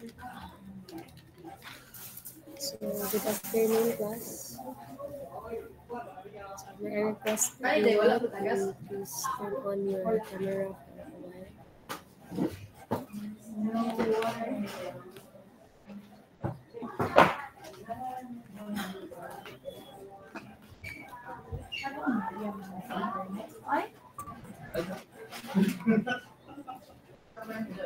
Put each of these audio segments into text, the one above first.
So, good afternoon, class. May I request you to please turn on your camera for a while.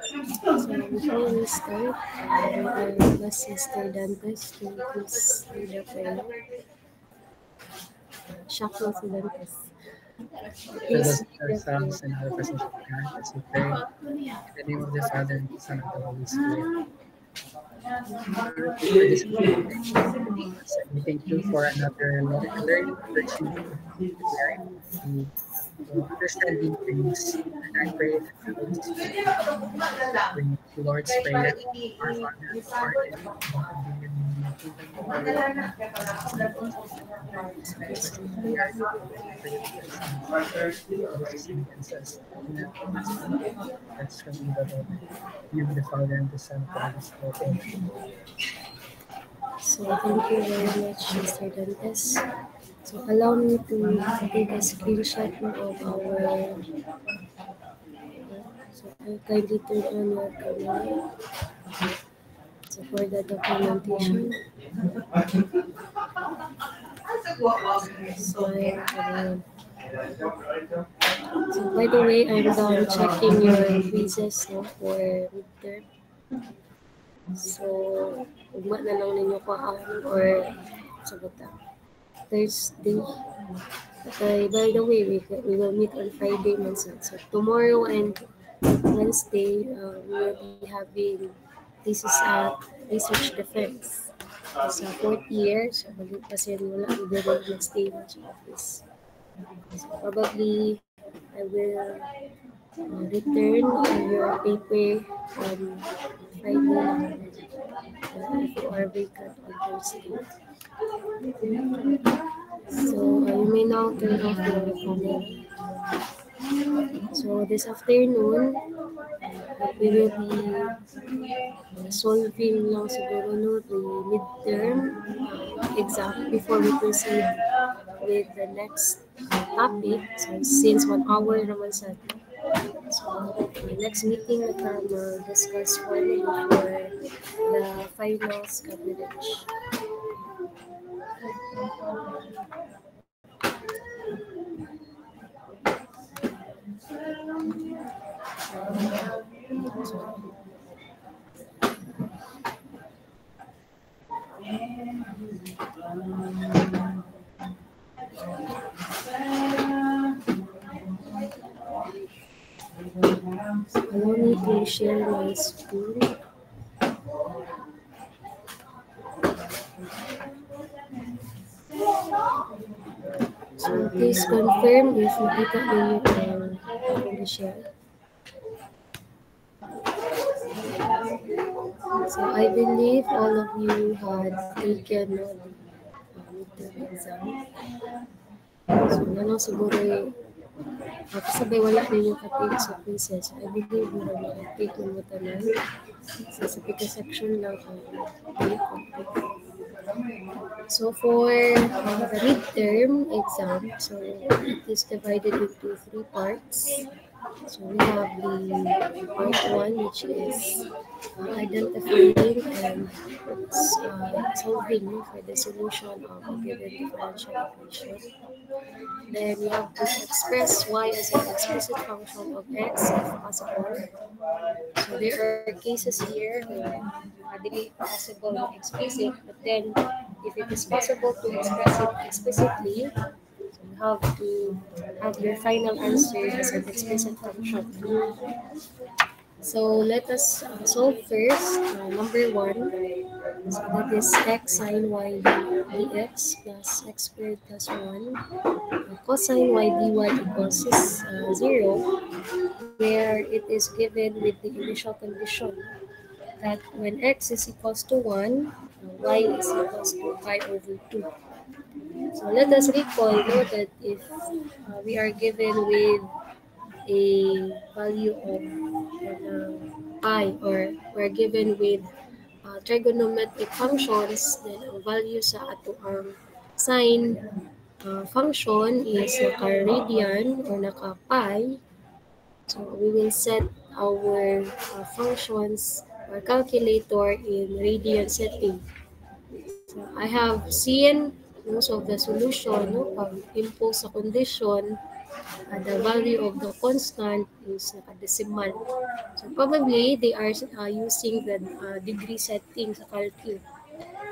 So before we start, I request Mr. Dantes to please read the prayer. Shuffle si Dantes. Let us Please put read the prayer. ourselves in our presence of God as we pray. In the name of the Father, and the Son, and the Holy Spirit. Lord, for this podcast, and we thank you for another learning opportunity that we are able to understand these things. And I pray that you will speak with the Lord's Prayer. Our Father, who art in heaven, hallowed be your name. Your kingdom come, your will be done as in the earth. Forgive us our sins. Those who sin against us. Do not lead us into temptation, but deliver us from evil. Amen. In the name of the Father, and the Son, and the Holy Spirit. Amen. So thank you very much, Mr. Dantes. So allow me to take a screenshot of our. So kindly turn on your camera. So for the documentation. So by the way, I'm done checking your quizzes no, for midterm. So, ugma na lang ninyo kahapon or sa bata. Thursday. Okay, by the way, we will meet on Friday man sad. So tomorrow and Wednesday, we will be having thesis at research defense. Sa fourth year, so kasi wala hindi rin mag-stay na sa office. So probably I will return your paper on Friday if you are vacant on Thursday. So you may now turn off your camera. So this afternoon, we will be solving lang siguro no, the midterm exam before we proceed with the next topic. So since 1 hour naman sa so the next meeting we can discuss further for the finals coverage. Allow me to share my screen. So please confirm if nakita ninyo ang share. So I believe all of you had taken the midterm exam. So nalang siguro sabay wala ninyo ka-take sa quizzes. I believe na take mo tanan. Sa pika section lang ang So for the midterm exam, so it is divided into 3 parts. So we have the part 1, which is identifying and solving for the solution of a given differential equation. Then we have to express y as an explicit function of x if possible. So there are cases here where really possible and explicit, but then if it is possible to express it explicitly, so you have to have your final answer as an explicit function. So let us solve first number 1. So that is x sine y dx plus x squared plus 1 cosine y dy equals 0, where it is given with the initial condition that when x is equals to 1, y is equals to pi over 2. So let us recall that if we are given with a value of pi, or we're given with trigonometric functions, then ang value sa ato ang sine function is naka-radian or naka-pi. So we will set our functions or calculator in radian setting. So I have seen most of the solution, pag-impose sa condition, the value of the constant is naka-decimal. So probably they are using the degree setting sa calculus.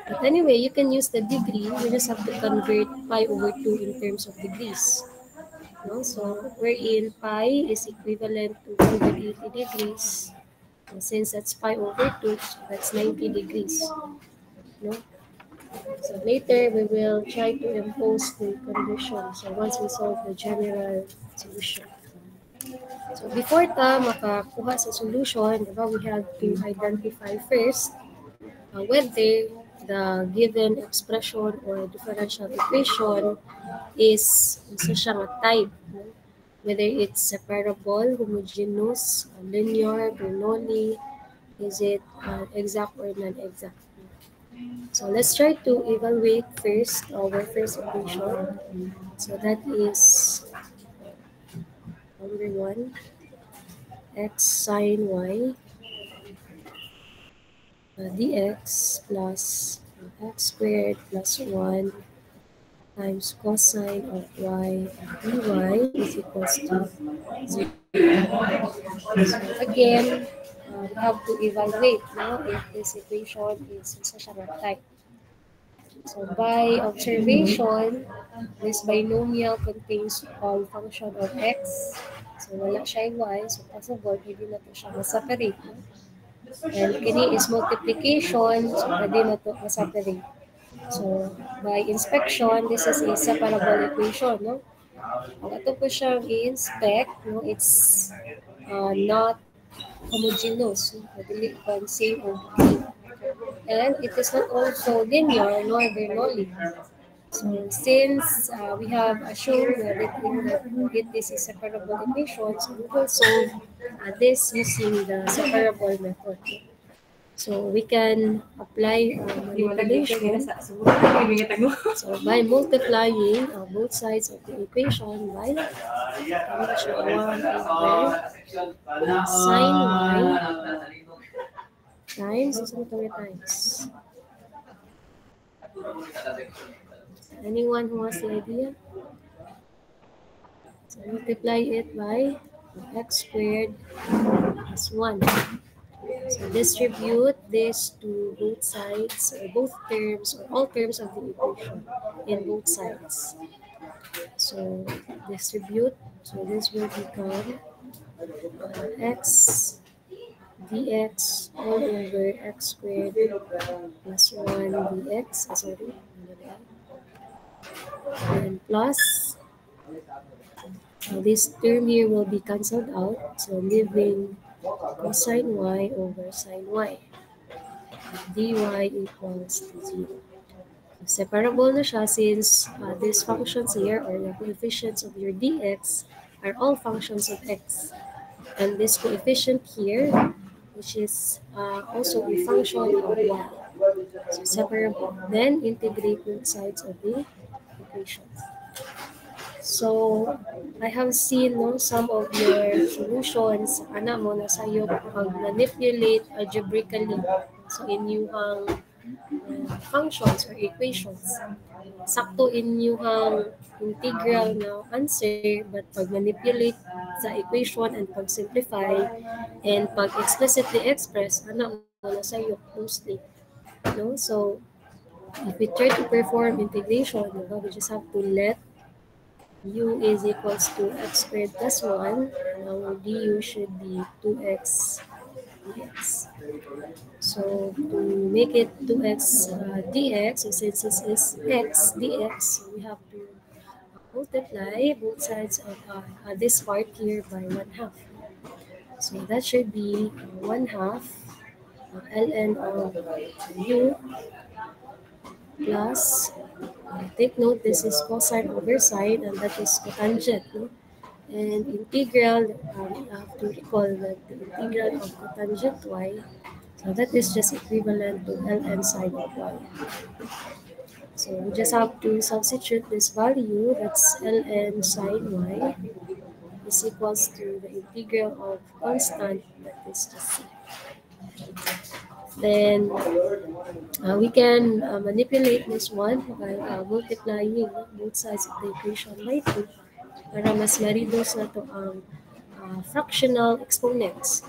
But anyway, you can use the degree. You just have to convert pi over 2 in terms of degrees. No? So wherein pi is equivalent to 180 degrees. And since that's pi over 2, so that's 90 degrees. No? So later, we will try to impose the condition. So once we solve the general solution. So before makakuha sa solution, diba, we have to identify first whether the given expression or differential equation is isa siya nga type. No? Whether it's separable, homogeneous, linear, Bernoulli, is it exact or non-exact. So let's try to evaluate first our first equation. So that is number 1, x sine y dx plus x squared plus 1 times cosine of y dy is equals to 0. So again, we have to evaluate now if this equation is isa siya nga type. So by observation, this binomial contains all function of x. So wala siya y, so possible hindi na to siya ma-separate. No? And kini is multiplication, so pwede na to ma-separate. So by inspection, this is a separable equation. No? Kung ito po siyang i-inspect, no, it's not homogeneous. Madili pang same or B. And it is not also linear nor Bernoulli. So since we have assumed that it is a separable equation, so we will solve this using the separable method. So we can apply manipulation. So by multiplying both sides of the equation by 1 over sine y times, times. Anyone who has the idea? So multiply it by x squared plus 1. So distribute this to both sides, or both terms, or all terms of the equation in both sides. So distribute, so this will become x dx all over x squared plus 1 dx, and plus, this term here will be cancelled out, so leaving cosine y over sine y. dy equals to 0. Separable na siya since these functions here, or the coefficients of your dx, are all functions of x. And this coefficient here, which is also a function of y. So separable. Then integrate both sides of the equations. So I have seen some of your solutions, mo na sayo pag-manipulate algebraically. So inyong functions or equations. Sakto inyong integral na answer, but pag-manipulate sa equation and pag-simplify and pag-explicitly express, mo na sayo mostly. No? So if we try to perform integration, we just have to let u is equals to x squared plus 1, and our du should be 2x dx. So to make it 2x dx, so since this is x dx, we have to multiply both sides of this part here by 1/2. So that should be 1/2 ln of u plus, take note, this is cosine over sine, and that is cotangent. No? And integral, you have to recall that the integral of cotangent y, So that is just equivalent to ln sine of y. So we just have to substitute this value, that's ln sine y, is equals to the integral of constant, that is just c. Then we can manipulate this one by multiplying both sides of the equation by 2 para mas ma-reduce na to ang fractional exponents.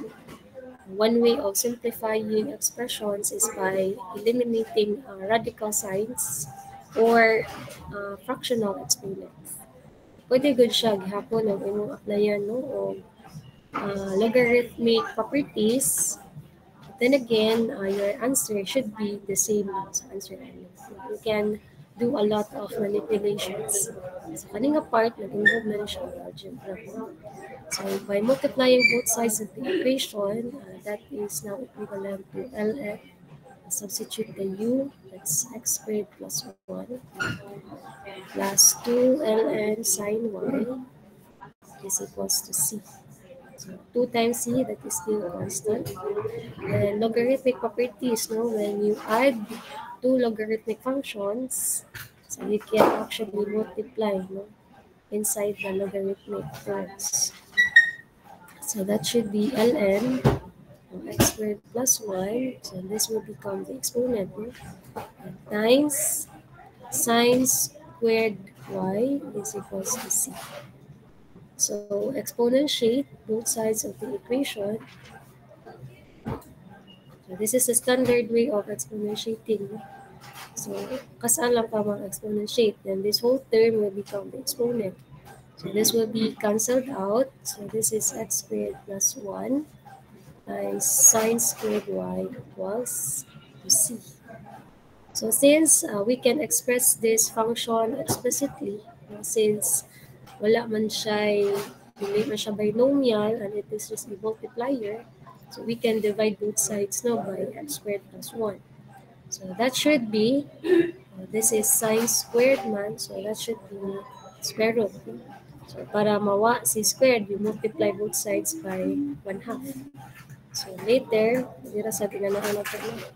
One way of simplifying expressions is by eliminating radical signs or fractional exponents. Pwede good siya gihapon ang imong applyan no o logarithmic properties. Then again, your answer should be the same sa answer namin. You can do a lot of manipulations. So, kaning part, nag-involve na rin siya ang algebra. So, by multiplying both sides of the equation, that is now equivalent to LF. Substitute the u, that's x squared plus 1, plus 2 ln sine y is equals to c. So 2 times c, that is still constant. And logarithmic properties, no? When you add two logarithmic functions, so you can actually multiply, no? Inside the logarithmic terms. So that should be ln x squared plus 1. So this will become the exponent, no? And times sine squared y is equals to c. So exponentiate both sides of the equation. So this is the standard way of exponentiating. So kasaan lang pa mag-exponentiate, then this whole term will become the exponent. So this will be cancelled out. So this is x squared plus 1 times sine squared y equals to c. So since we can express this function explicitly, since wala man siya, hindi man siya binomial and it is just a multiplier, so we can divide both sides now by x squared plus 1. So that should be, this is sine squared man, so that should be square root. So para mawa si squared, you multiply both sides by 1/2. So later, dira sa ginanahan natin na.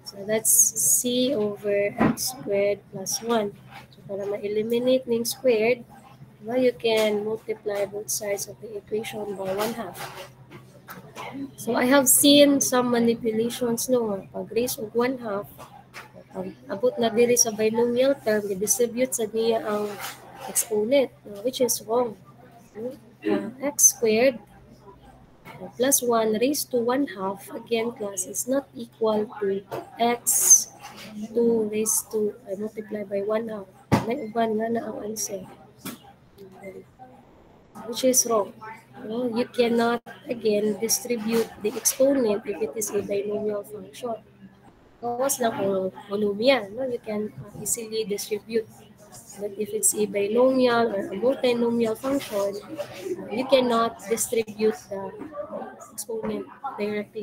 So that's c over x squared plus 1. So para ma-eliminate ng squared, well, you can multiply both sides of the equation by 1/2. So I have seen some manipulations no, pag raise of 1/2, pag abot na diri sa binomial term, i-distribute sa niya ang exponent, which is wrong. X squared plus 1 raised to 1/2, again class, is not equal to x 2 raised to multiply by 1/2. May uban nga na ang answer, which is wrong. No, you cannot again distribute the exponent if it is a binomial function. Kawas lang kung monomial, no, you can easily distribute. But if it's a binomial or a multinomial function, you cannot distribute the exponent directly.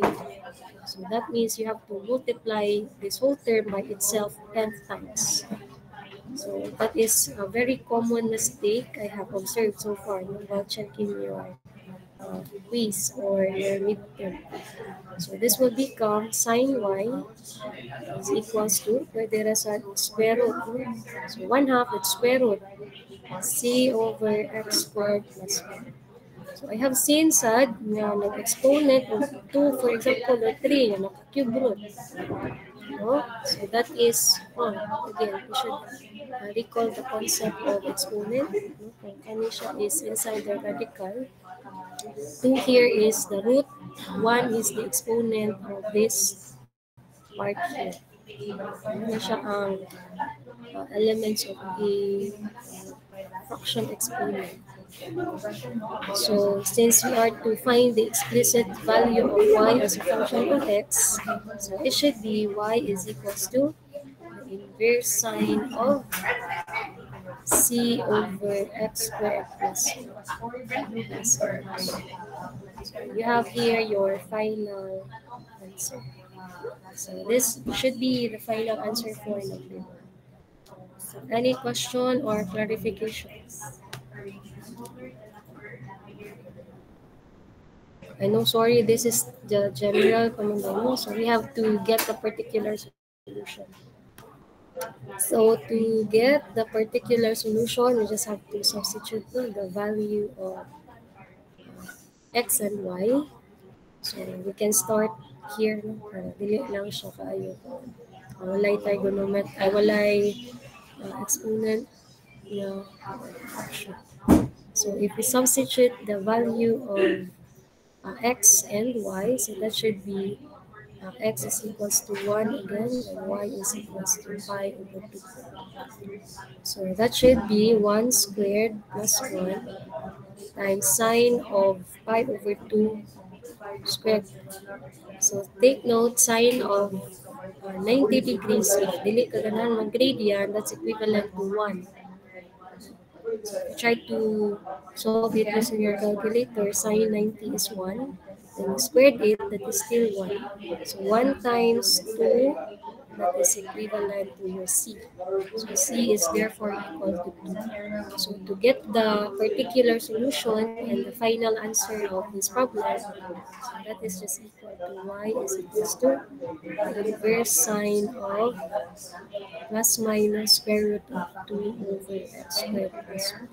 So that means you have to multiply this whole term by itself 10 times. So that is a very common mistake I have observed so far while checking your quiz or your midterm. So this will become sine y is equals to, pwede ra sa square root. So 1/2 is square root c over x squared plus 1. So I have seen sad na nag-exponent of 2, for example, or 3, na naka-cube root. No? So that is, again, we should recall the concept of exponent. No? Kung kani siya is inside the radical, 2 here is the root, 1 is the exponent of this part here. Ano na siya ang elements of the fraction exponent. So since we are to find the explicit value of y as a function of x, so it should be y is equals to the inverse sine of c over x squared plus 1. So you have here your final answer. So this should be the final answer for number 1. So any question or clarifications? I know, sorry, this is the general command line. So we have to get the particular solution. So to get the particular solution, we just have to substitute the value of x and y. So we can start here. No? Dili lang siya kaayo. Walay trigonometry, walay exponent na action. So if we substitute the value of x and y, so that should be x is equals to 1 again, and y is equals to pi over 2. So that should be 1 squared plus 1 times sine of pi over 2 squared. So take note, sine of 90 degrees, if dili ka ganahan mag-grade yan, that's equivalent to 1. Try to solve it using your calculator. Sine 90 is 1. Then you squared it, that is still 1. So 1 times 2, that is equivalent to your C. So C is therefore equal to 2. So to get the particular solution and the final answer of this problem, so that is just equal to y is equals to the inverse sine of plus minus square root of 2 over x squared plus 1.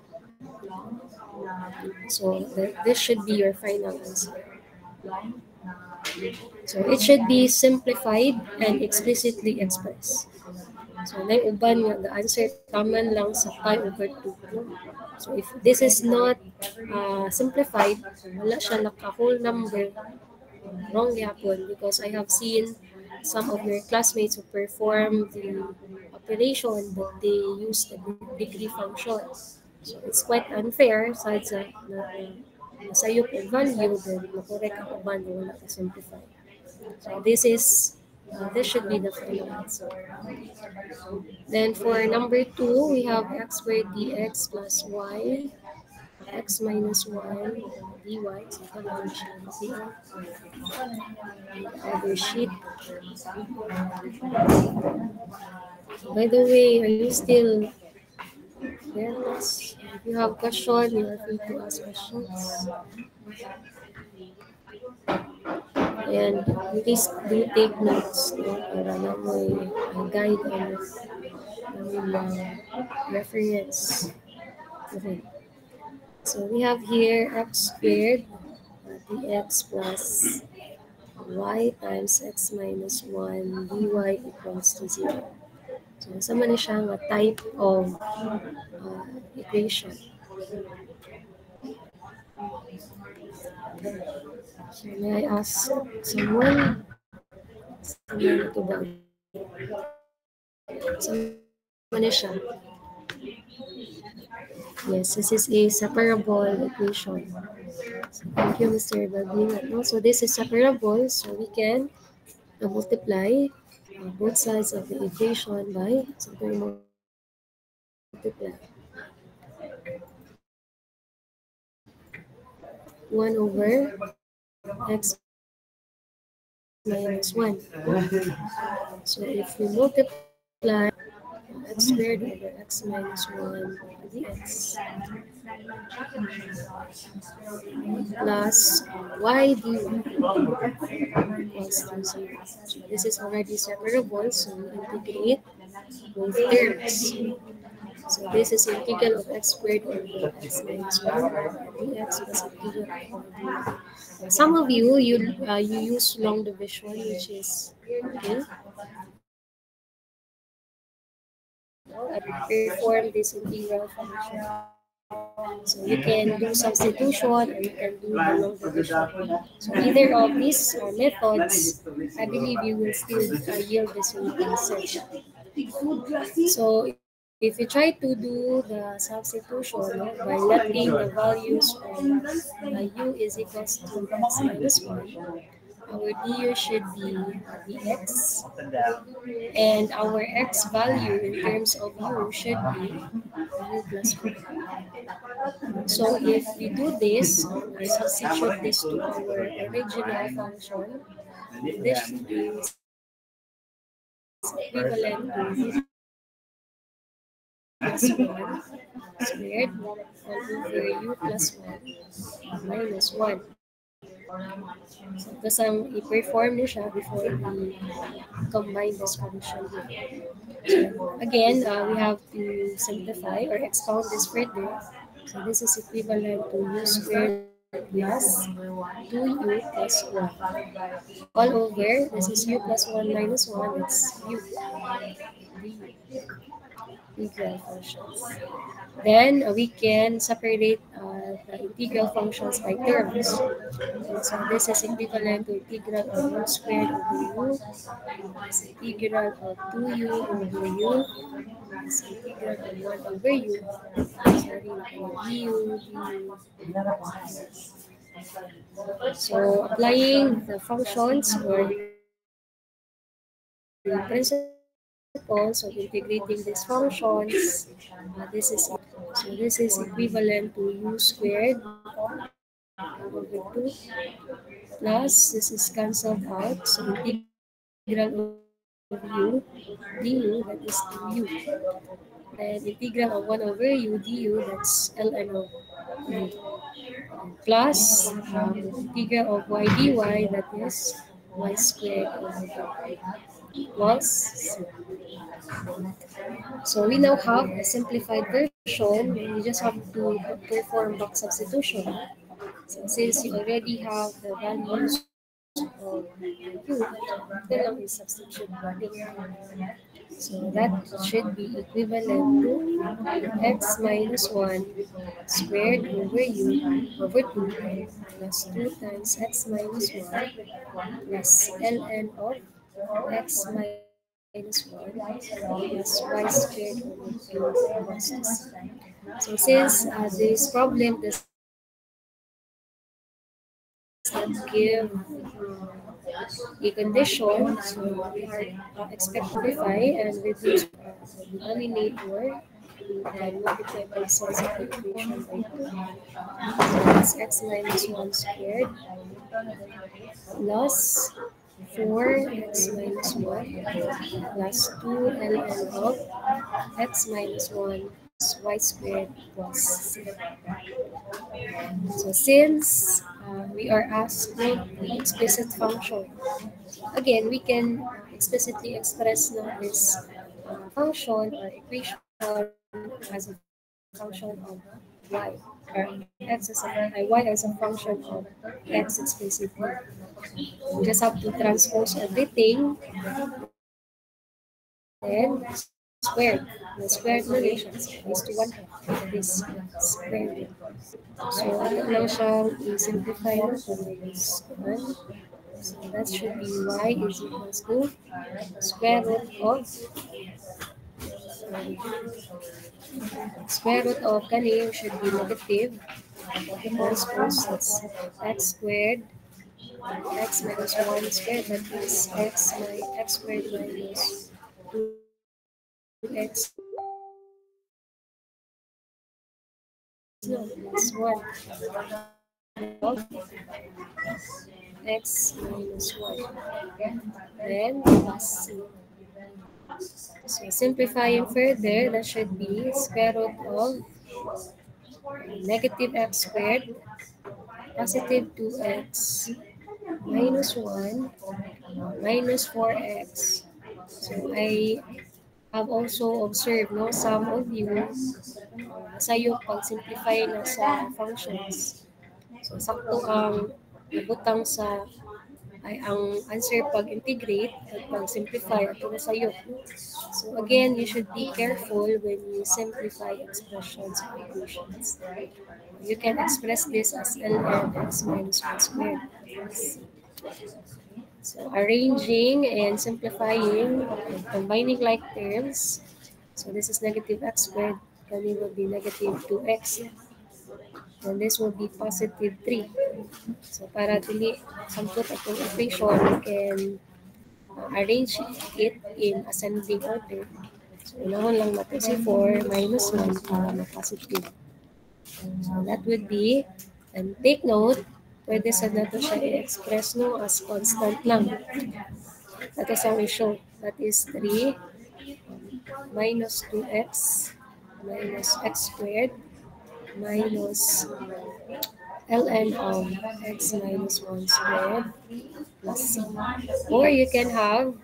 So this should be your final answer. So it should be simplified and explicitly expressed. So na uban nga the answer taman lang sa pi over 2. So if this is not simplified, wala siya naka-whole number, wrong yapon, because I have seen some of your classmates who perform the operation but they use the degree function. So it's quite unfair aside sa sayop og value, then makorek ang uban na wala ka simplify. So this should be the final answer. Then for number 2, we have x squared dx plus y, x minus 1 dy. So ito lang siya kasi other sheet. By the way, are you still there? If you have questions, you are free to ask questions. And please do take notes, no? Para na may guide and reference. Okay. So we have here x squared dx plus y times x minus 1 dy equals to 0. So sama na siya nga type of equation. So may I ask someone? Someone to ba? Sama na siya. Yes, this is a separable equation. So thank you, Mr. Balbin. So this is separable, so we can multiply both sides of the equation by multiply 1 over x minus 1. So if we multiply x squared over x minus 1 dx plus y dy equals to 0. So this is already separable, so we integrate both terms. So this is integral of x squared over x minus 1 dx plus integral of y. Some of you use long division, which is okay. Perform this integral function. So you can do substitution or you can do the long division. So either of these methods, I believe you will still yield the same answer. So if you try to do the substitution by letting the values of u is equals to x minus 1, our du should be dx, and our x value in terms of u should be u plus 1. So if we do this, I substitute this to our original function, this is equivalent to plus 1 squared all over u plus 1 minus 1. So, ito ang i-perform niya siya before we combine this function here. So, again, we have to simplify or expound this further. So this is equivalent to u squared plus 2u plus 1 all over, this is u plus 1 minus 1, it's u, integral functions. Then we can separate the integral functions by terms. So this is equivalent to integral of u squared over u, is integral of 2u over u, is integral of 1 over u, sorry, du, So applying the functions or the principles of integrating these functions, this is equivalent to u squared over 2 plus, this is cancelled out, so integral of u du, that is 2u, and integral of 1 over u du, that's ln of u, plus integral of y dy, that is y squared over 2 plus c. So we now have a simplified version. We just have to perform back substitution. So since you already have the values of u, ito lang is substitute value. So that should be equivalent to x minus 1 squared over u over 2 plus 2 times x minus 1 plus ln of x minus 1 plus y squared over 2 plus c. So since this problem does not give a condition, so we are expect to verify and reduce the denominator. We can multiply by sides of the equation by 2. So that's x minus 1 squared plus 4x minus 1 plus 2 ln of x minus 1 plus y squared plus c. So since we are asked for the explicit function, again, we can explicitly express now this function or equation as a function of y, or y as a function of x explicitly. We just have to transpose everything, then squared. The squared relations is to 1/2 this squared. So ito lang siyang i-simplify natin is 1. So that should be y is equals to square root of kani should be negative. Transpose, that's x squared x minus 1 squared, that is x squared minus 2x plus 1 of x minus 1, then plus c. So simplifying further, that should be square root of negative x squared positive 2x minus 1 minus 4x. So I have also observed, no, some of you, sa'yo pag-simplify na sa functions. So sakto ang nabutang sa ay ang answer pag-integrate at pag-simplify at na sa'yo. So again, you should be careful when you simplify expressions or equations. You can express this as ln x minus 1 squared. So arranging and simplifying, and combining like terms. So this is negative x squared, and it will be negative 2x. And this will be positive 3. So para dili sampot atong equation, we can arrange it in ascending order. So unahon lang natin si 4 minus 1 para ma-positive. So that would be, and take note, pwede sa nato siya i-express no as constant lang. That is ang issue. That is 3 minus 2x minus x squared minus ln of x minus 1 squared plus c. Or you can have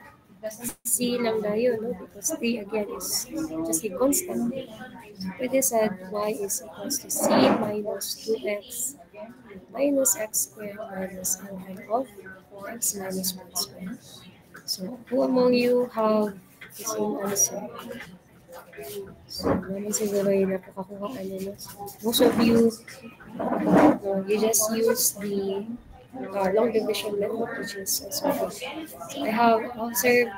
c lang tayo, no? Because 3 again is just a constant. Pwede said y is equals to c minus 2x minus x squared minus ln of x minus 1 squared. So, who among you have the same answer? So, naman siguro yung napakakuha ano, no? Most of you, you just use the long division method, which is also good. So, I have observed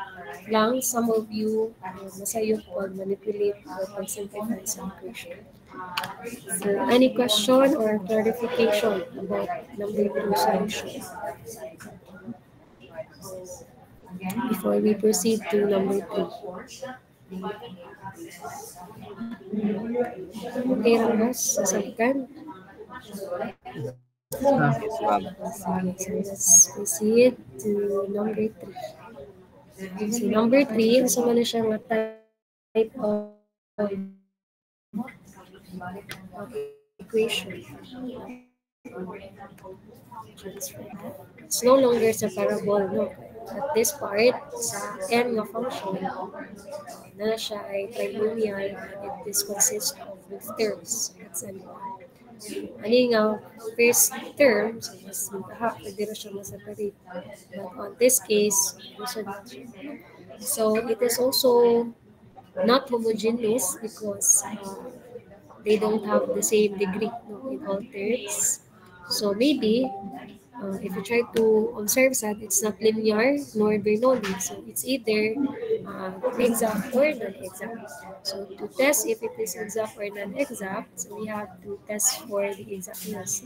lang some of you masayok pag-manipulate or pag-simplify sa equation. So, any question or clarification about number 2 solution before we proceed to number 3? Okay, Ramos, sasabkan. Yes, ma'am. So let's proceed to number 3. So number 3, gusto mo na siya nga type of equation. It's no longer separable, no? At this part, sa n nga function, na siya ay trinomial, it is consist of with terms, x and y. Ano nga first term, so mas pwede na siya ma-separate. But on this case, gusto na siya. So it is also not homogeneous because they don't have the same degree, no, in all terms. So maybe if you try to observe that, it's not linear nor Bernoulli. So it's either exact or non-exact. So to test if it is exact or non-exact, so we have to test for the exactness.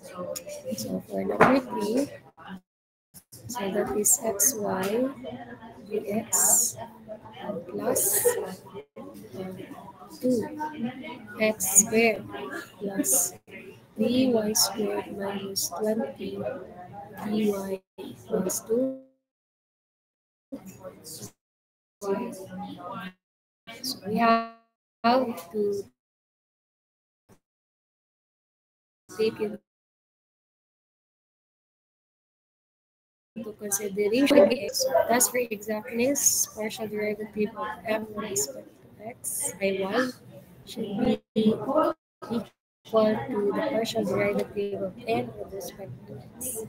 So for number 3, so that is xy dx plus 2x squared plus 3y squared minus 20 dy equals to so we have to take into consideration x. Thus, for exactness, partial derivative of m with respect to x, y, should be equal to the partial derivative of n with respect to x.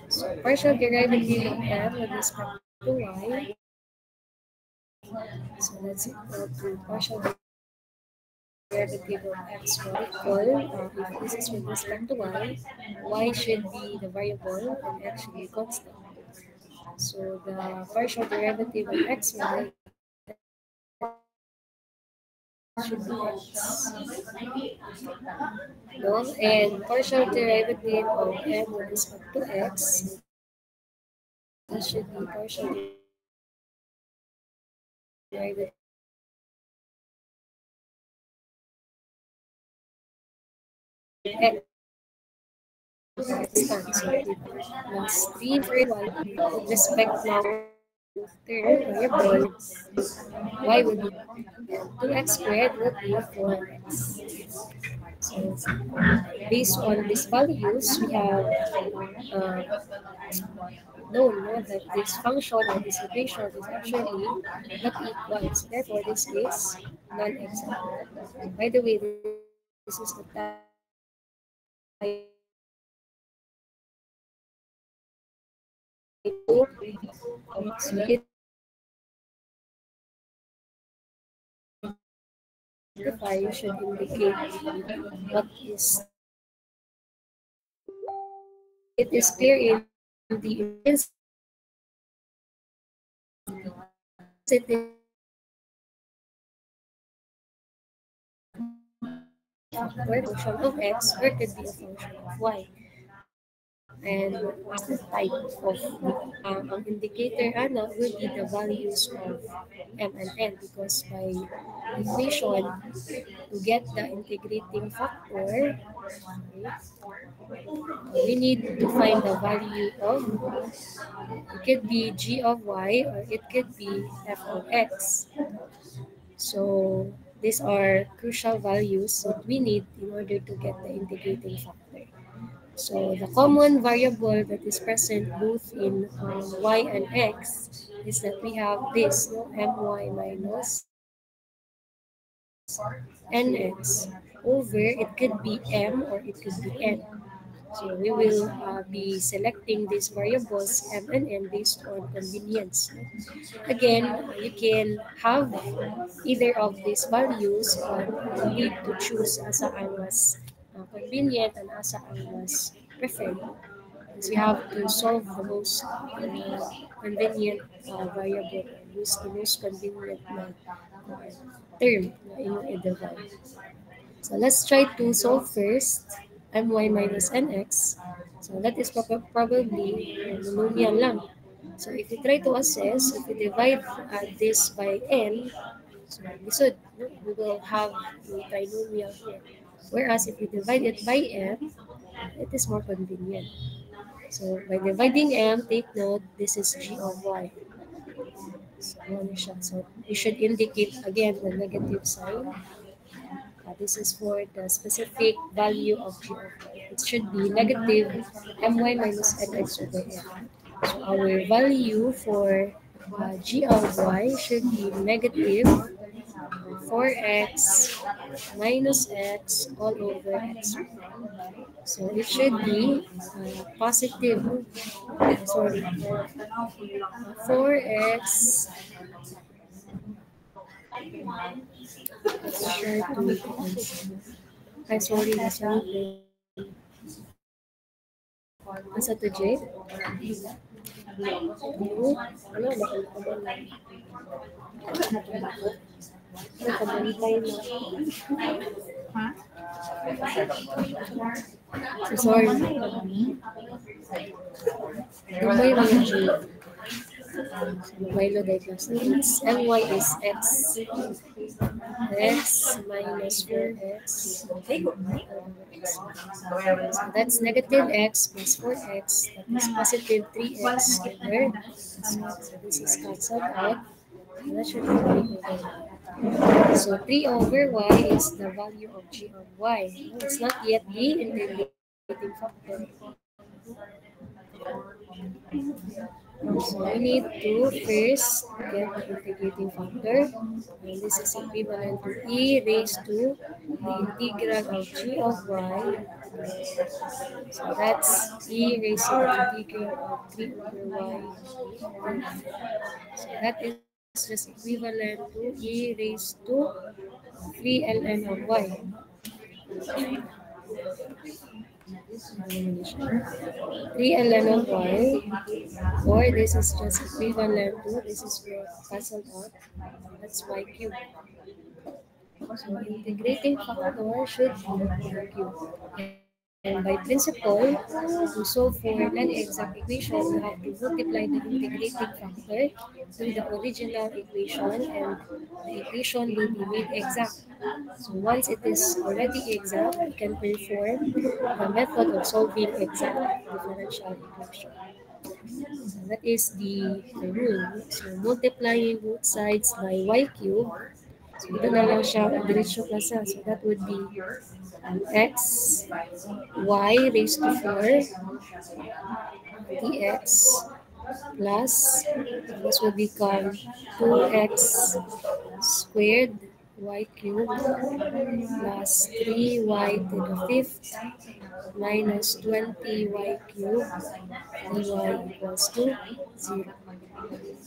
So, partial derivative of m with respect to y, so that's equal to partial derivative of x equal, if this is with respect to y should be the variable and x should be constant. So the partial derivative of x should be x. No? And partial derivative of m with respect to x, that should be partial derivative x. Constant. So plus 3 for y with respect now term variable y would be 2x squared would be 4x. So based on these values, we have known that this function or this equation is actually not equal. So therefore, this is non-exact. By the way, this is the type so it you should indicate what is it is clear in the intensity function of x or it could be a function of y. And what's the type of ang indicator would be the values of m and n because by equation to get the integrating factor we need to find the value of it could be g of y or it could be f of x. So these are crucial values that we need in order to get the integrating factor. So the common variable that is present both in y and x is that we have this, no, my minus nx over, it could be m or it could be n. So we will be selecting these variables m and n based on convenience. Again, you can have either of these values, but you need to choose asa ang mas convenient and asa ang mas preferred. Because you have to solve the most convenient variable, use the most convenient term na inyong i-divide. So let's try to solve first my minus nx. So that is probably monomial lang. So if you try to assess, if you divide this by n, so we will have a trinomial here. Whereas if you divide it by m, it is more convenient. So by dividing m, take note, this is g of y. So you should indicate again the negative sign. This is for the specific value of g of y. It should be negative my minus nx over m. So our value for g of y should be negative 4x minus x all over x. So it should be positive, sorry, 4x. Let's try to make it answer. Ay, sorry, nasa nasa to J? Ano, nakabantay na. So, sorry. Gamay mga J. Milo diagnostics. My is x. X minus 4x. So that's negative x plus 4x. That is positive 3x squared. So this is cancelled out. So that should be 3 over y. So 3 over y is the value of g of y. It's not yet the integrating factor. So we need to first get the integrating factor. And this is equivalent to e raised to the integral of g of y. So that's e raised to the integral of 3 over y. So that is just equivalent to e raised to 3 ln of y. 3 ln of y, or this is just equivalent to, this is cancelled out, that's y cubed. So integrating factor should be y cubed. And by principle, to solve for non-exact equation, you have to multiply the integrating factor to the original equation, and the equation will be made exact. So once it is already exact, you can perform the method of solving exact differential equation. So that is the rule. So multiplying both sides by y cubed. So ito na lang siya diretso klasa. So that would be x y raised to 4 dx plus, this will become 2x squared y cubed plus 3y to the 5th minus 20y cubed dy equals to 0.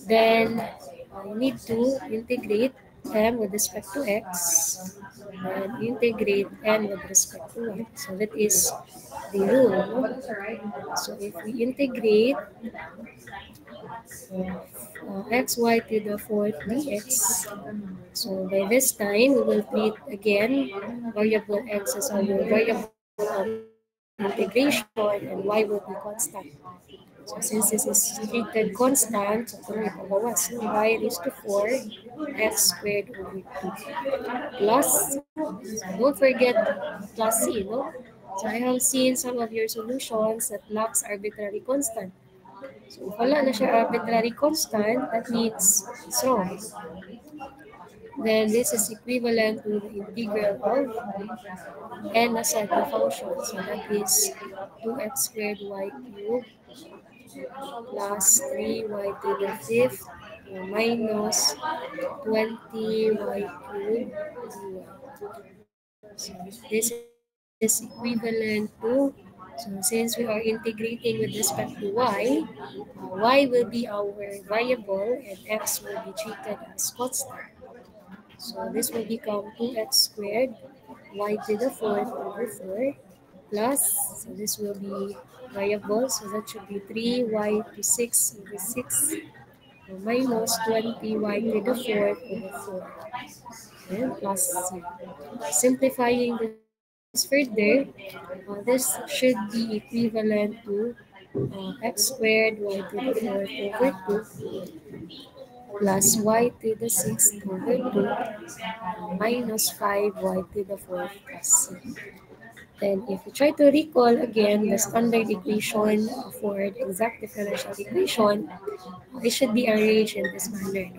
Then you need to integrate m with respect to x and integrate n with respect to y. So that is the rule. So if we integrate xy to the 4th dx, so by this time we will treat again variable x as our variable of integration, and y will be constant. So since this is treated constant, so kung ipabawas, y raised to 4 x squared over 2 plus, so don't forget plus c, no? So I have seen some of your solutions that lacks arbitrary constant. So if wala na siya arbitrary constant, that means it's wrong. then this is equivalent to the integral of n aside the function. So that is 2x squared y cubed plus 3y to the fifth minus 20y cubed dy. So this is equivalent to, so since we are integrating with respect to y will be our variable and x will be treated as constant. So this will become 2x squared y to the fourth over 4 plus, so this will be variable, so that should be 3y to 6 over 6 minus 20y to the fourth over 4 and plus c. Simplifying this further, this should be equivalent to x squared y to the fourth over 2 plus y to the sixth over 2 minus 5y to the fourth plus c. Then if you try to recall again the standard equation for the exact differential equation, it should be arranged in this manner.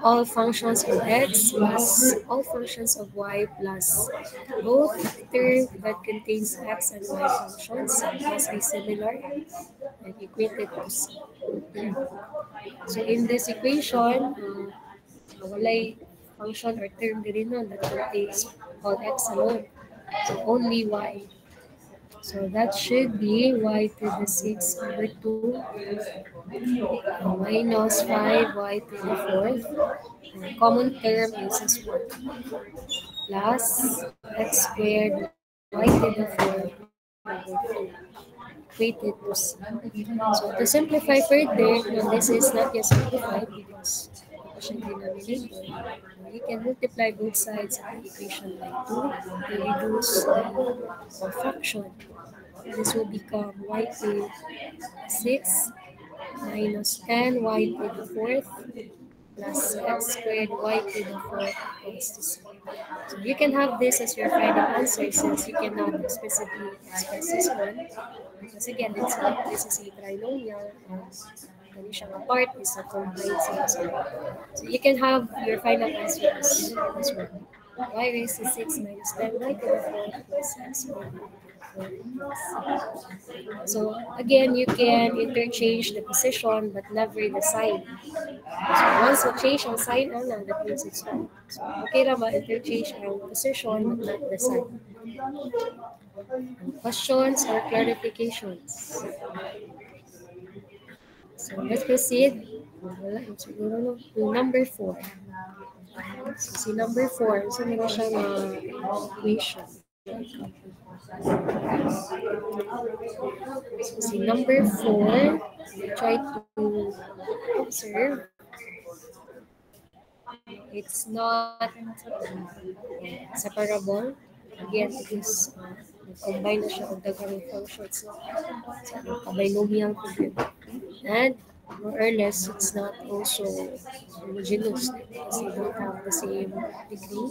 All functions of x plus all functions of y plus both term that contains x and y functions must be similar and equated to c. So in this equation, walay function or term diri nun that contains all x alone. So only y. So that should be y to the 6 over 2 minus 5y to the fourth. The common term is this 1 plus x squared y to the fourth over 2 equated to c. So to simplify further, now this is not yet simplified because quotient denominator. You can multiply both sides of the equation by 2 to reduce the fraction. This will become y to 6 minus 10y to the fourth plus x squared y to the fourth equals to c. So you can have this as your final answer since you cannot explicitly express this one. Because again, this is a trinomial and the siyang part is a combined series. So you can have your final answer as this one. Y raised to 6 minus 10y to the fourth plus x squared y to the fourth equals c. So again, you can interchange the position but never the sign. So once you change ang sign, that means it's wrong. So okay lang ma-interchange ang position but not the sign. Questions or clarifications? So let's proceed. Wala, siguro no, to number 4. So si number 4, so meron siyang equation. So si number 4, we try to observe. It's not separable. Again, because combine na siya og daghang functions. So, binomial po yun. And more or less, it's not also homogeneous because they don't have the same degree.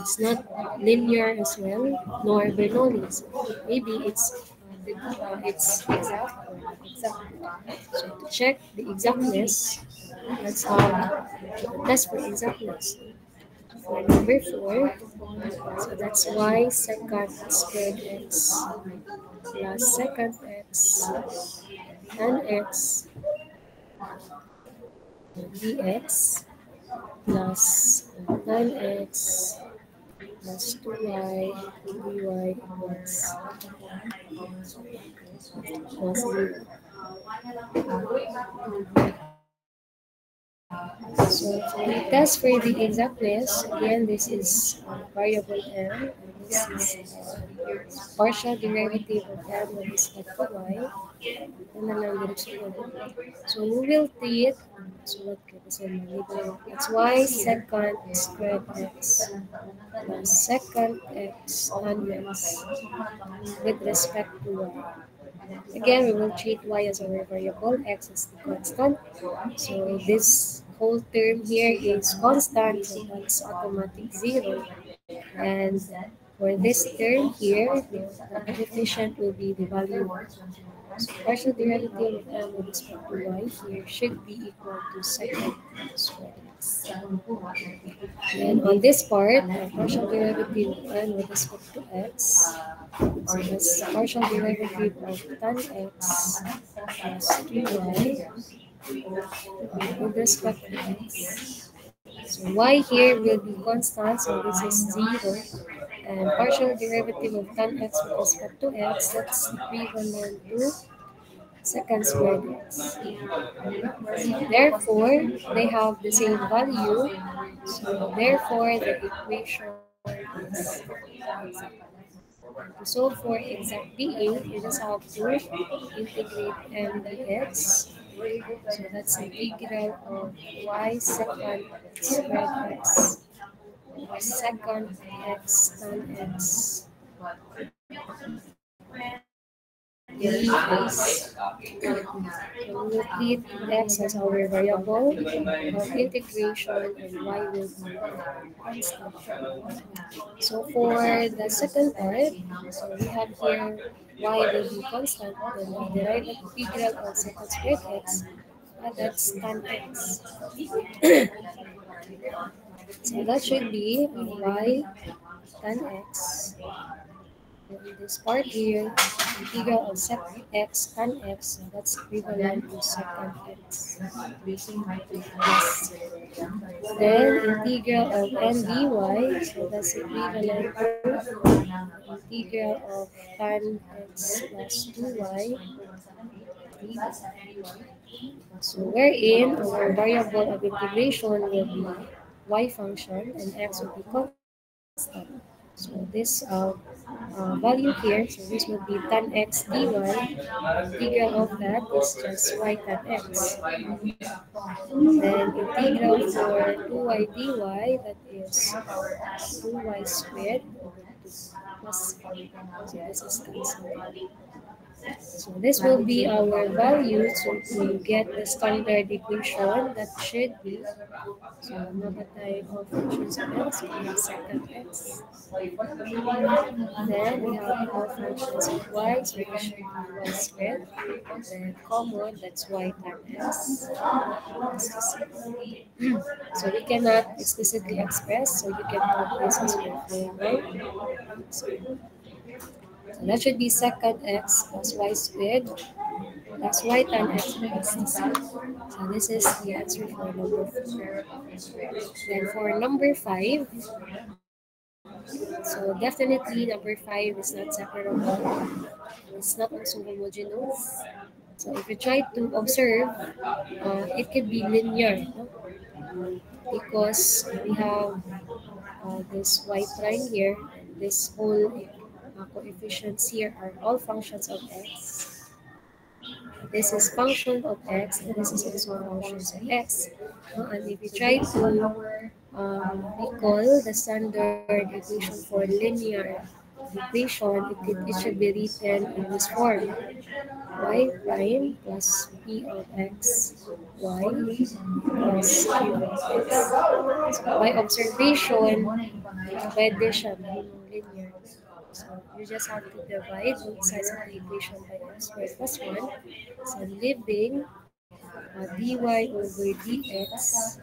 It's not linear as well, nor Bernoulli's. Maybe it's exact or not exact. So to check the exactness, let's have a test for exactness. For number 4, so that's y second squared x plus second x and x dx plus 9x plus 2y dy equals plus 0. So the test for the exactness, again, this is variable m, and this is partial derivative of m with respect to y. So we will treat, so it's y second squared x plus second x and x with respect to y. Again, we will treat y as our variable, x as the constant. So this whole term here is constant, so that's automatic 0. And for this term here, the coefficient will be the value So partial derivative of m with respect to y here should be equal to second squared x. Then on this part, partial derivative of n with respect to x. So that's the partial derivative of tan x plus 3y with respect to x. So y here will be constant, so this is 0. And partial derivative of tan x with respect to x, that's equivalent to second squared x. Therefore, they have the same value. So therefore, the equation is exact. To solve for exact being, you just have to integrate m dx. So that's integral of y second squared x second x tan x dx. And we'll treat x as our variable of integration and y will be constant. So for the second part, so we have here y will be constant, then the derived integral of second squared x, that's tan x. So that should be y tan x. In this part here, integral of sec x tan x, so that's equivalent to second x. Yes. Then integral of n dy, so that's equivalent to integral of tan x plus 2y dx. So wherein our variable of integration will be y function and x will be constant. So this value here, so this will be tan x dy. Integral of that is just y tan x. Then integral for 2y dy, that is 2y squared over 2 plus 4. So this is cancelled. So this will be our value to get the standard equation that should be. So namatay all functions of x, we have second x. Then we have all functions of y, so it should be y squared. Then common, that's y times x. So we cannot explicitly express, so you can have this as your variable. So that should be second x plus y squared plus y times x plus the same. So this is the answer for number 4. Then for number 5, so definitely number 5 is not separable. It's not also homogeneous. So if you try to observe, it could be linear, no? Because we have this y prime here, and this whole coefficients here are all functions of x. This is function of x, and this is also functions of x. And if you try to recall the standard equation for linear equation, it should be written in this form: y prime plus p of x y plus q of x. So by observation, pwede siya linear. So you just have to divide both sides of the equation by x squared plus 1. So leaving dy over dx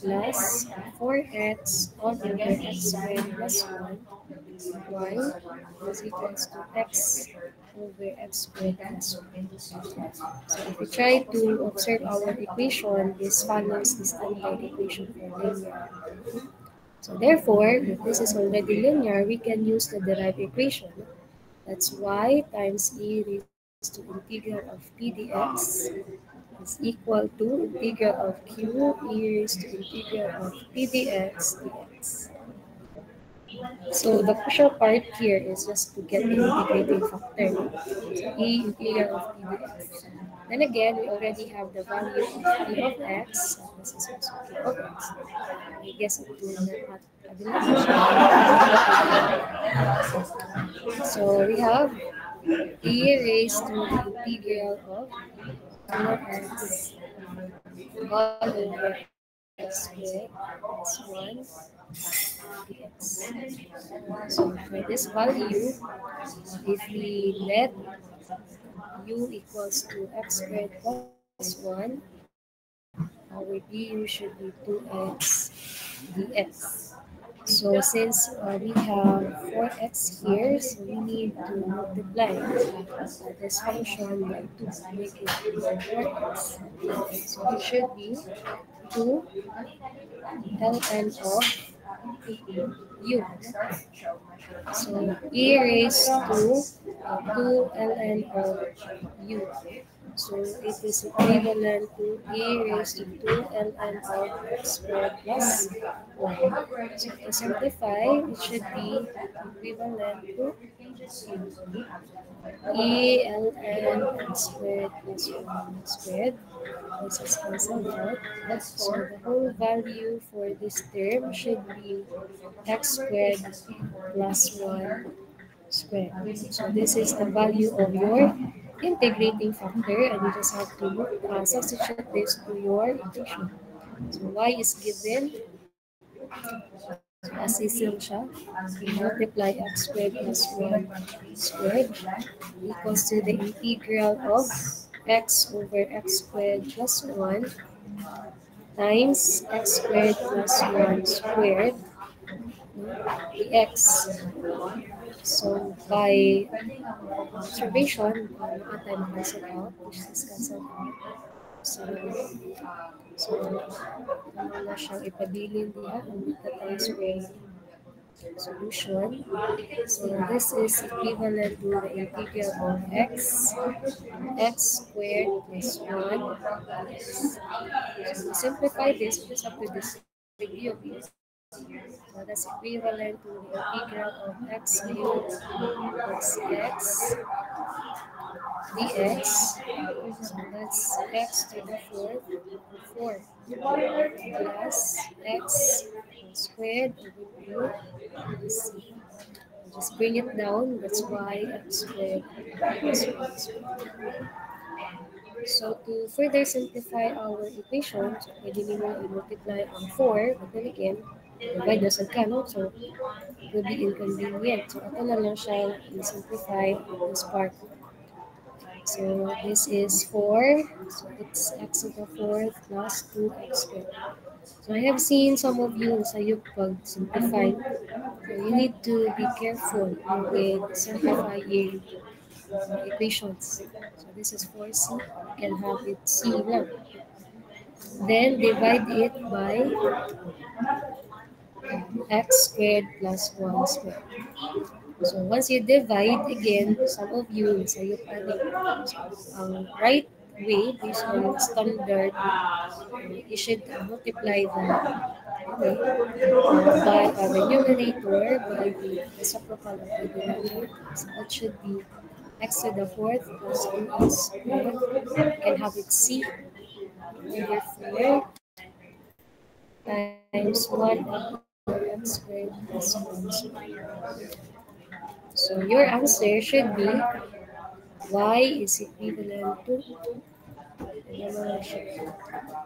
plus 4x all over x squared plus 1 y is equals to x over x squared plus 1. So if we try to observe our equation, this follows the standard equation for linear. So therefore, if this is already linear, we can use the derived equation. That's y times e raised to integral of p dx is equal to integral of q e raised to integral of p dx dx. So the crucial part here is just to get the integrating factor. So e integral of p dx. Then again, we already have the value of p of x. So this is also p of x. I guess it will not so we have e raised to the integral of 4x all over x squared plus 1 dx. So for this value, if we let u equals to x squared plus 1, our du should be 2x dx. So since we have 4x here, so we need to multiply this function by 2 to make it 4x. So it should be 2 ln of u. So e raised to 2 ln of u. So it is equivalent to e raised to 2 ln of x squared plus 1. So to simplify, it should be equivalent to e ln x squared plus 1 squared. This is cancelled out. So the whole value for this term should be x squared plus 1 squared. So this is the value of your integrating factor, and you just have to substitute this to your equation. So y is given, so as is siya, multiply x squared plus 1 squared equals to the integral of x over x squared plus 1 times x squared plus 1 squared dx. So by observation, tayo cancel out, which is cancelled out. So ano na siyang ipabilin diha, ang tayo square solution. So this is equivalent to the integral of x squared plus 1 x. So to simplify this, we just have to distribute this. So that's equivalent to the integral of x cubed plus x dx. So that's x to the fourth 4 plus x squared over 2 c. Just bring it down, that's why x squared plus 1 squared. So to further simplify our equation, so pwede nyo i-multiply ang 4, but then again, divide na sa kano, so it will be inconvenient. So ito na lang siya i-simplify this part. So this is 4, so it's x to the 4th plus 2x squared. So I have seen some of you sa pag-simplify. So you need to be careful with simplifying equations. So this is 4c, you can have it c lang. Then divide it by x squared plus 1 squared. So once you divide again, some of you sa'yo pa rin. Ang right way, based on standard, you should multiply the by the numerator by the reciprocal of the denominator. So that should be x to the 4th plus 2x squared. You can have it c over 4 times 1 over x squared plus 1 squared. So your answer should be y is equivalent to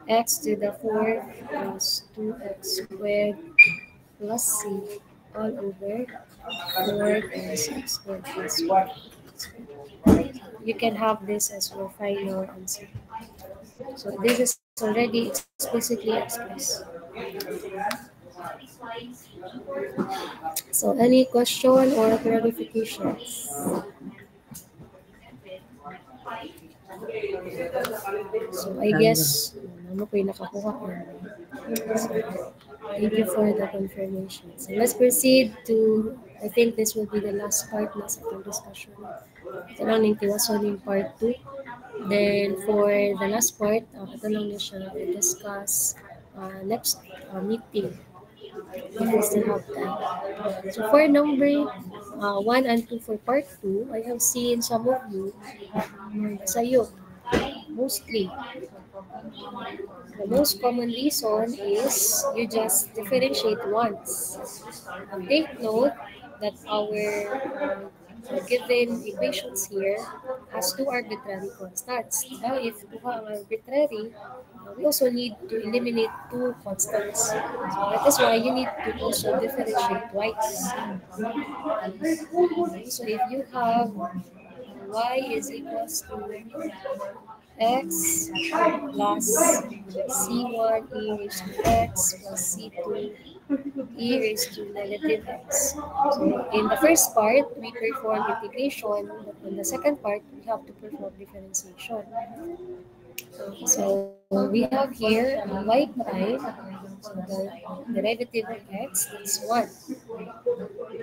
x to the 4th plus 2x squared plus c all over 4 times x squared plus 1. You can have this as your final answer. So this is already explicitly expressed. So any question or clarifications? So I guess ano po yung nakakuha ko. So, thank you for the confirmation. So let's proceed to, I think this will be the last part na sa itong discussion. Ito lang yung tiwason yung part 2. Then for the last part, ito lang na siya i-discuss next meeting. If we still have time. So for number 1 and 2 for part 2, I have seen some of you sayo mostly. The most common reason is you just differentiate once. Take note that our given equations here has two arbitrary constants. Now, if two are arbitrary, we also need to eliminate two constants. So that is why you need to also differentiate twice. So if you have y is equals to x plus c1 e raised to x plus c2 e raised to negative x. So in the first part, we perform integration, but in the second part, we have to perform differentiation. So we have here y prime, so the derivative of x, that's 1,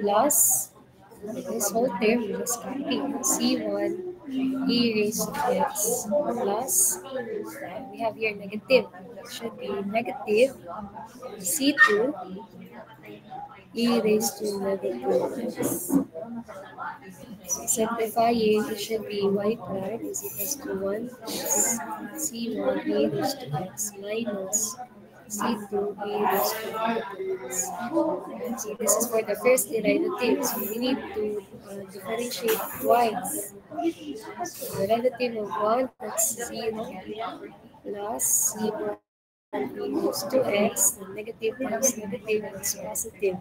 plus this whole term, we just copy c1 e raised to x plus, we have here negative, that should be negative c2 e raised to negative x. So simplifying, it should be y prime is equals to 1 plus c1 e raised to x minus c2 e raised to negative x. So this is for the first derivative. So we need to differentiate twice. So derivative of 1, that's 0, plus c1 e raised to x, and negative times negative, that's positive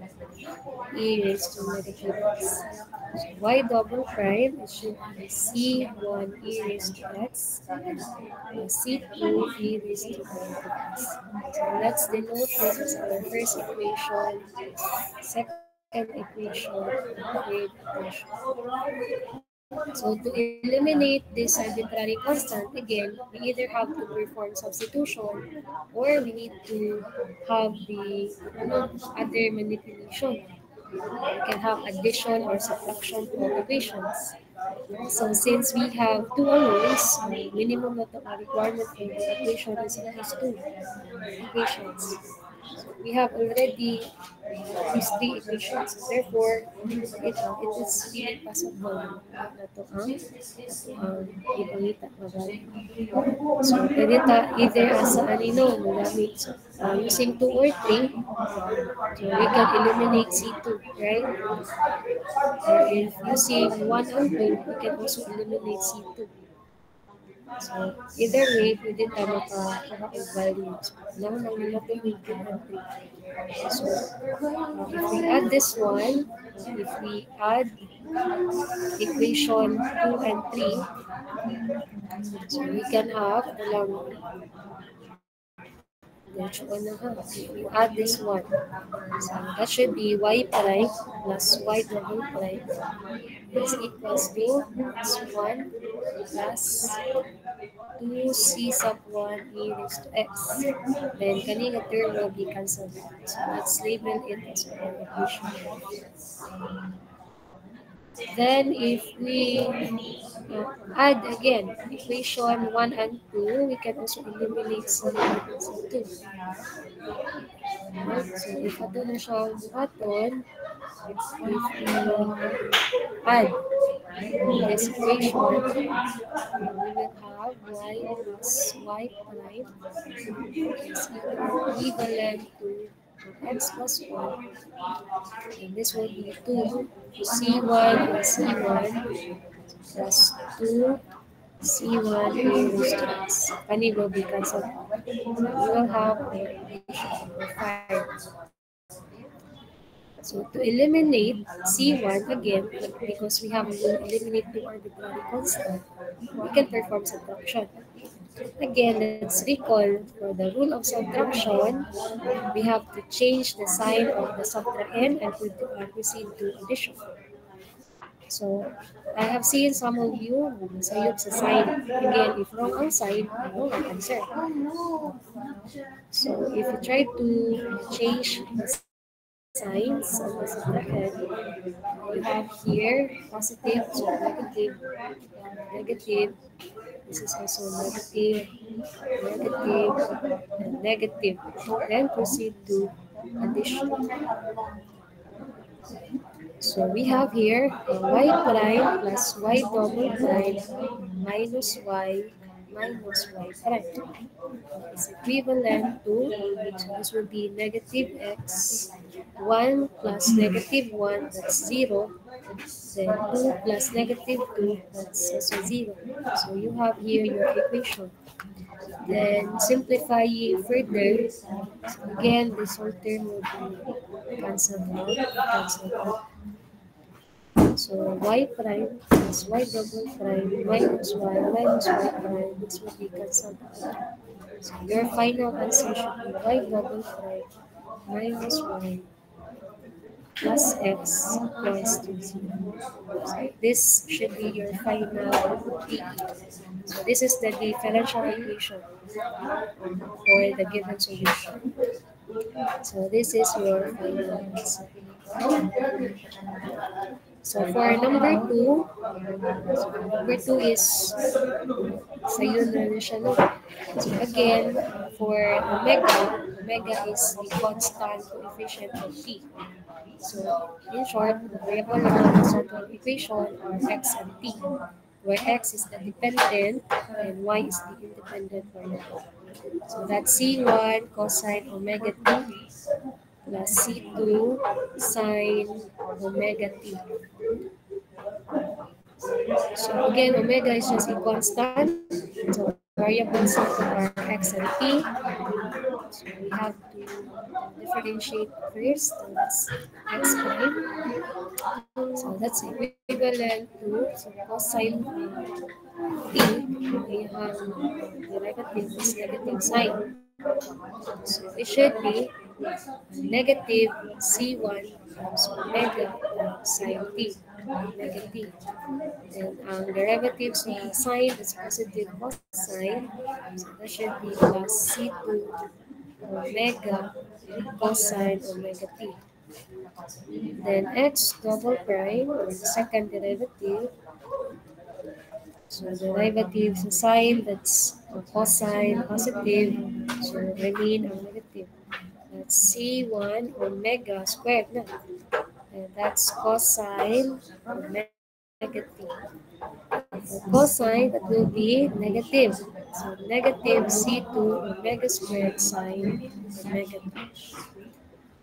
e raised to negative x. So y double prime, it should be c1 e raised to x plus c2 e raised to negative x. So let's denote this as our first equation, second equation, third equation. So to eliminate this arbitrary constant, again, we either have to perform substitution or we need to have the other manipulation. We can have addition or subtraction to equations. So since we have two unknowns, minimum requirement for the equation is at least two equations. We have already these three equations. Therefore, it is really possible na to ipangita magali. So, pwede either asa anino magamit. So, using 2 or 3, so we can eliminate C2, right? Or if using 1 and 2, we can also eliminate C2. So, either way, pwede tayo makakuha of value. So, naman ang nila ito yung 2 and 3. So, if we add this one, if we add equation 2 and 3, so we can have alam which one na ha? If we add this one, so that should be y prime plus y double prime is equals to 1 plus 2c sub 1 e raised to x. Then kaning term will be cancelled out. So let's label it as our equation. Then if we add again equation 1 and 2, we can also eliminate C2. Right? So if ato na siya buhaton, if we add this equation, we will have y plus y prime is equivalent to x plus 1, and this will be 2 c1 plus c1 plus 2 c1 e raised to x. Kani will be cancelled out. We will have our equation number 5. So to eliminate c1 again, because we have to eliminate two arbitrary constant, we can perform subtraction. Again, let's recall for the rule of subtraction, we have to change the sign of the subtrahend and proceed to addition. So, I have seen some of you sayop sa sign. Again, if wrong ang sign, wrong ang answer. So, if you try to change the signs of the subtrahend, you have here positive, so negative, negative. This is also negative, negative, and negative. Then proceed to addition. So we have here y prime plus y double prime minus y prime is equivalent to, so this will be negative x, 1 plus negative 1, that's 0, then 2 plus negative 2, that's also 0. So you have here your equation. Then simplify further. So again, this whole term will be cancelled out. So y prime plus y double prime minus y prime, this will be cancelled out. So your final answer should be y double prime minus y plus x equals to 0. So this should be your final PE. So this is the differential equation for the given solution. So this is your final answer. So for number two is sa yun na rin siya, no? So again, for omega is the constant coefficient of t. So in short, the variable naman sa central equation are x and t, where x is the dependent and y is the independent variable. So that's C1 cosine omega t plus C2 sine omega t. So again, omega is just a constant. So variables are x and t. So we have to differentiate first. So that's x prime. So that's equivalent to cosine t. We have derivative is negative sign. So it should be negative C1 times omega sine t. Negative. And ang derivative sa sine is positive cosine. So that should be plus C2 omega cosine omega t. Then x double prime, or the second derivative. So derivative sa sine, that's cosine positive. So remain ang negative. That's C1 omega squared na. And that's cosine omega t. For cosine, that will be negative. So negative C2 omega squared sine omega t.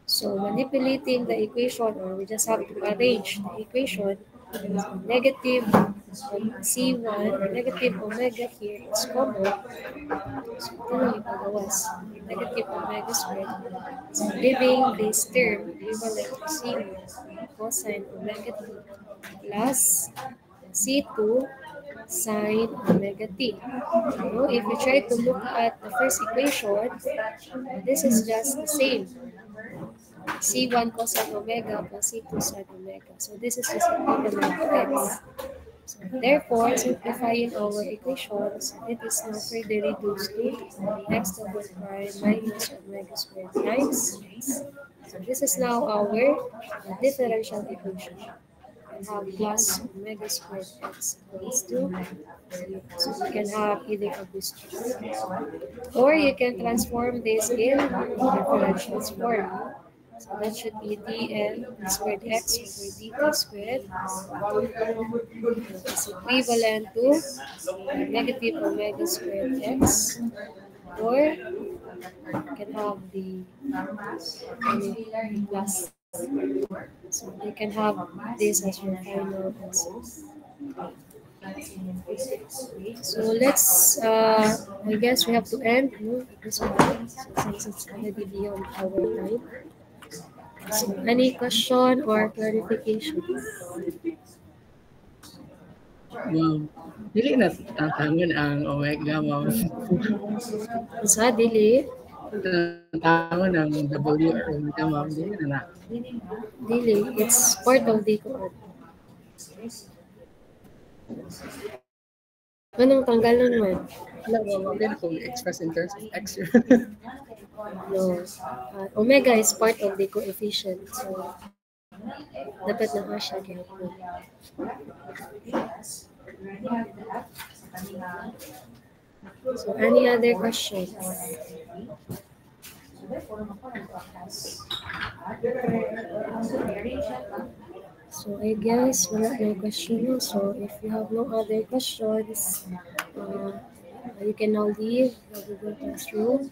So manipulating the equation, or we just have to arrange the equation. So negative C1 or negative omega here is common. So ito lang ipagawas. Negative omega squared. So leaving this term equivalent to C1 cosine omega t plus C2 sine omega t. So if you try to look at the first equation, this is just the same. C1 cosine omega plus C2 sine omega. So this is just equivalent to x. So therefore, simplifying our equations, it is now further reduced to x double prime minus omega squared times x. So this is now our differential equation. We have plus omega squared x equals to 0. So you can have either of these two. Or you can transform this in differential form. So that should be dn squared x over dt squared is equivalent to negative omega squared x, or you can have the plus. So you can have this as your final answer. So let's, I guess we have to end this one, since it's already beyond our time. So any question or clarification? Dili na tatangon ang omega, ma'am. Sa dili? Tatangon ang W or omega, ma'am. Dili na. Dili, it's part of the coord. Anong tanggalan man? Wala, then kung express in terms of x. No. Omega is part of the coefficient. So, dapat na siya gihapon. So, any other questions? So, I guess wala no question. So, if you have no other questions, you can now leave the Google Classroom.